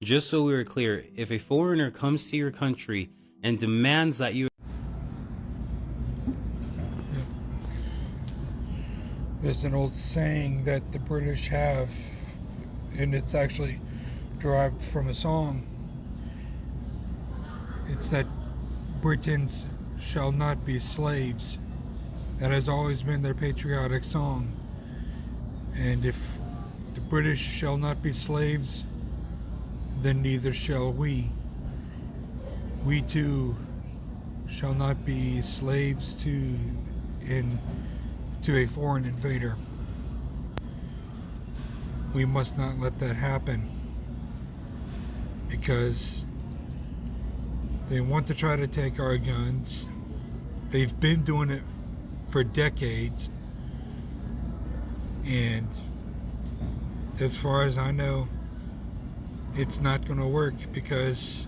Just so we are clear, if a foreigner comes to your country and demands that you... There's an old saying that the British have, and it's actually derived from a song. It's that Britons shall not be slaves. That has always been their patriotic song. And if the British shall not be slaves, then neither shall we. We too shall not be slaves to a foreign invader. We must not let that happen, because they want to try to take our guns. They've been doing it for decades, and as far as I know, it's not going to work, because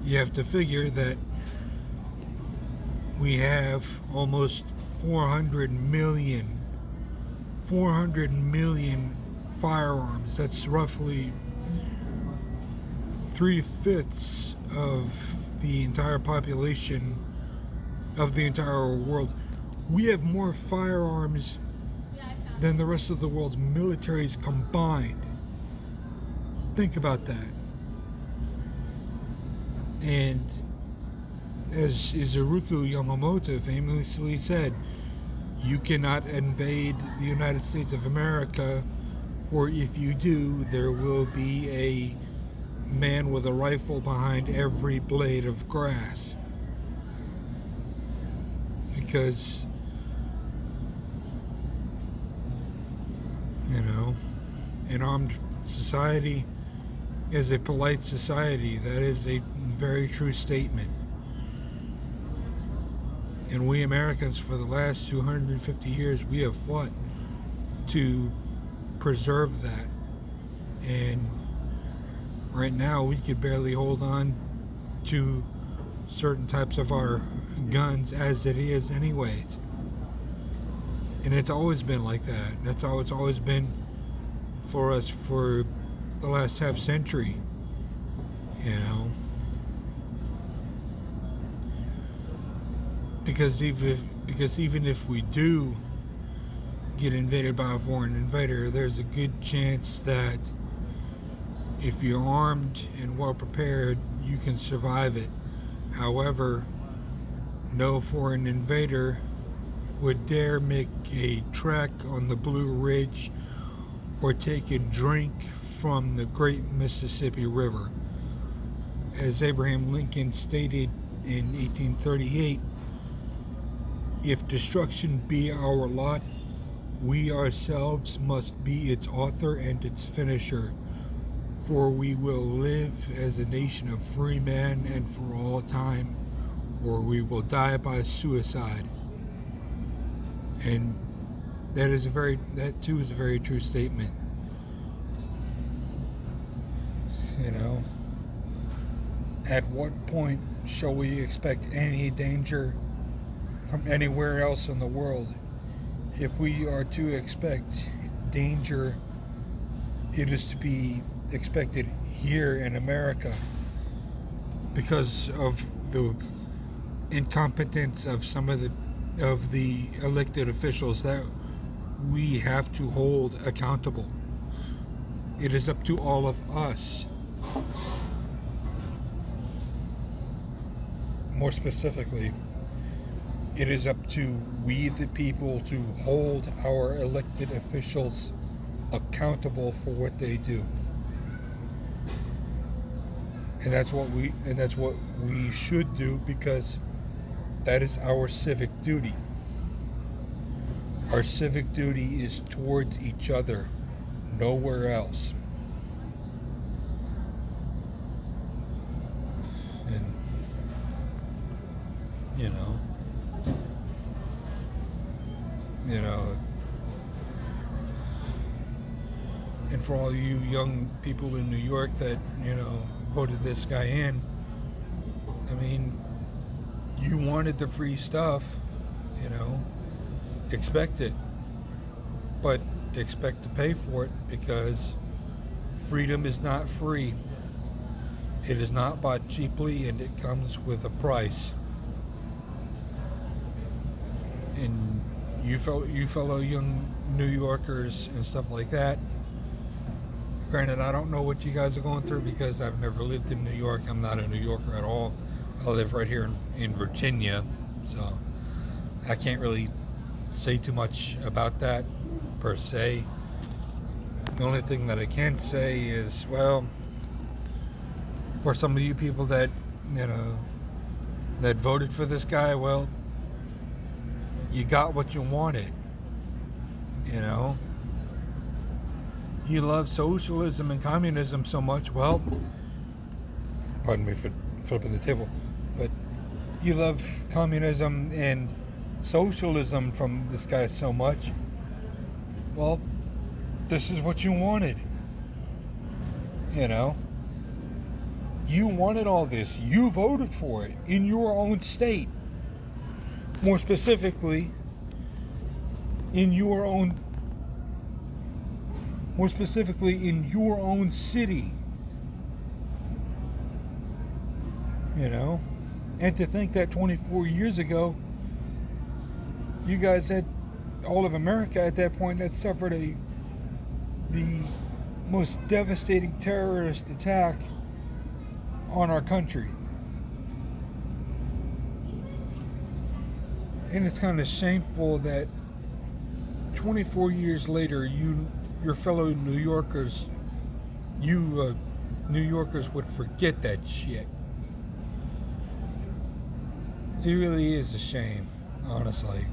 you have to figure that we have almost 400 million firearms. That's roughly 3/5 of the entire population of the entire world. We have more firearms than the rest of the world's militaries combined. Think about that. And as Izuruku Yamamoto famously said, you cannot invade the United States of America, for if you do, there will be a man with a rifle behind every blade of grass. Because, an armed society is a polite society. That is a very true statement. And we Americans, for the last 250 years, we have fought to preserve that. And right now, we could barely hold on to certain types of our guns as it is anyways. And it's always been like that. That's how it's always been for us for the last half century. Because even if we do get invaded by a foreign invader, there's a good chance that if you're armed and well prepared, you can survive it. However, no foreign invader would dare make a trek on the Blue Ridge or take a drink from the Great Mississippi River. As Abraham Lincoln stated in 1838, if destruction be our lot, we ourselves must be its author and its finisher, for we will live as a nation of free men and for all time, or we will die by suicide. And that too is a very true statement. At what point shall we expect any danger from anywhere else in the world? If we are to expect danger, it is to be expected here in America, because of the incompetence of some of the elected officials that we have to hold accountable. It is up to all of us, more specifically, it is up to we the people to hold our elected officials accountable for what they do. And that's what we should do, because that is our civic duty. Our civic duty is towards each other, nowhere else. And and for all you young people in New York that voted this guy in, I mean, you wanted the free stuff, expect it, but expect to pay for it, because freedom is not free. It is not bought cheaply, and it comes with a price. And you fellow young New Yorkers and stuff like that, granted, I don't know what you guys are going through because I've never lived in New York. I'm not a New Yorker at all. I live right here in Virginia, so I can't really say too much about that per se. The only thing that I can say is, well, for some of you people that, that voted for this guy, well, you got what you wanted. You love socialism and communism so much. Well, pardon me for flipping the table, but you love communism and socialism from this guy so much. Well, this is what you wanted. You wanted all this. You voted for it in your own state. More specifically, in your own city. And to think that 24 years ago, you guys had, all of America at that point, had suffered the most devastating terrorist attack on our country. And it's kind of shameful that 24 years later, your fellow New Yorkers, New Yorkers would forget that shit. It really is a shame, honestly.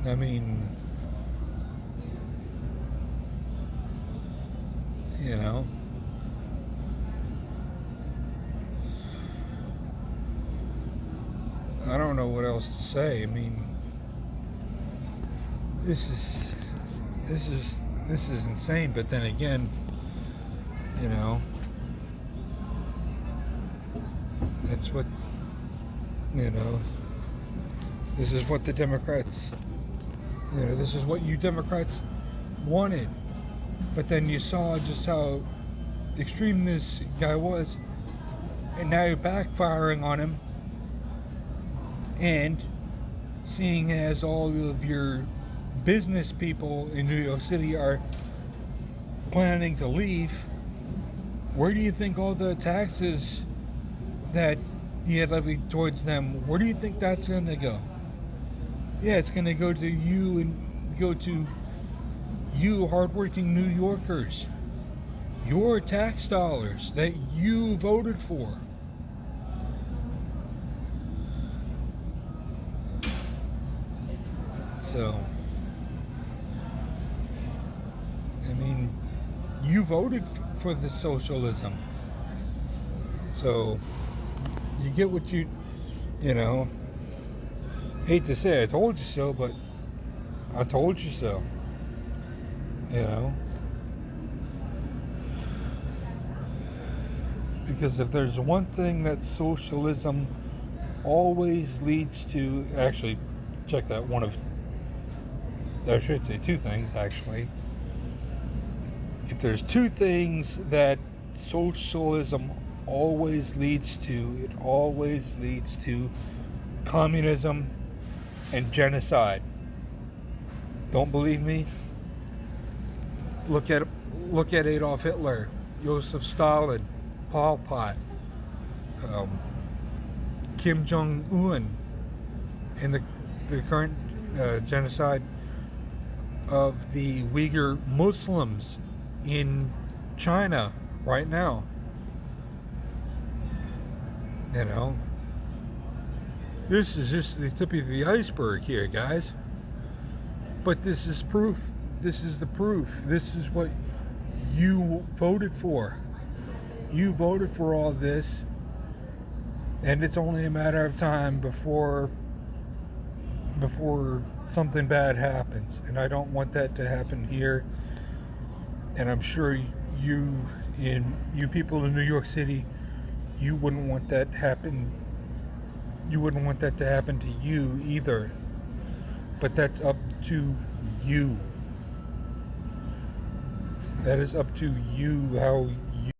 I mean, I don't know what else to say. I mean, this is insane. But then again, that's what this is what the Democrats, this is what you Democrats wanted. But then you saw just how extreme this guy was, and now you're backfiring on him. And seeing as all of your business people in New York City are planning to leave, where do you think all the taxes that you had levied towards them, where do you think that's going to go? Yeah, it's going to go to you, and go to you hardworking New Yorkers. Your tax dollars that you voted for. So, I mean, you voted for the socialism. So, you get what you hate to say I told you so, but I told you so. Because if there's one thing that socialism always leads to, actually, check that, I should say two things, actually. If there's two things that socialism always leads to, it always leads to communism and genocide. Don't believe me? Look at Adolf Hitler, Joseph Stalin, Pol Pot, Kim Jong-un, and the current genocide of the Uyghur Muslims in China right now. This is just the tip of the iceberg here, guys. But this is proof. This is the proof. This is what you voted for. You voted for all this, and it's only a matter of time before something bad happens. And I don't want that to happen here. And I'm sure you people in New York City, you wouldn't want that happen. You wouldn't want that to happen to you either. But that's up to you. That is up to you how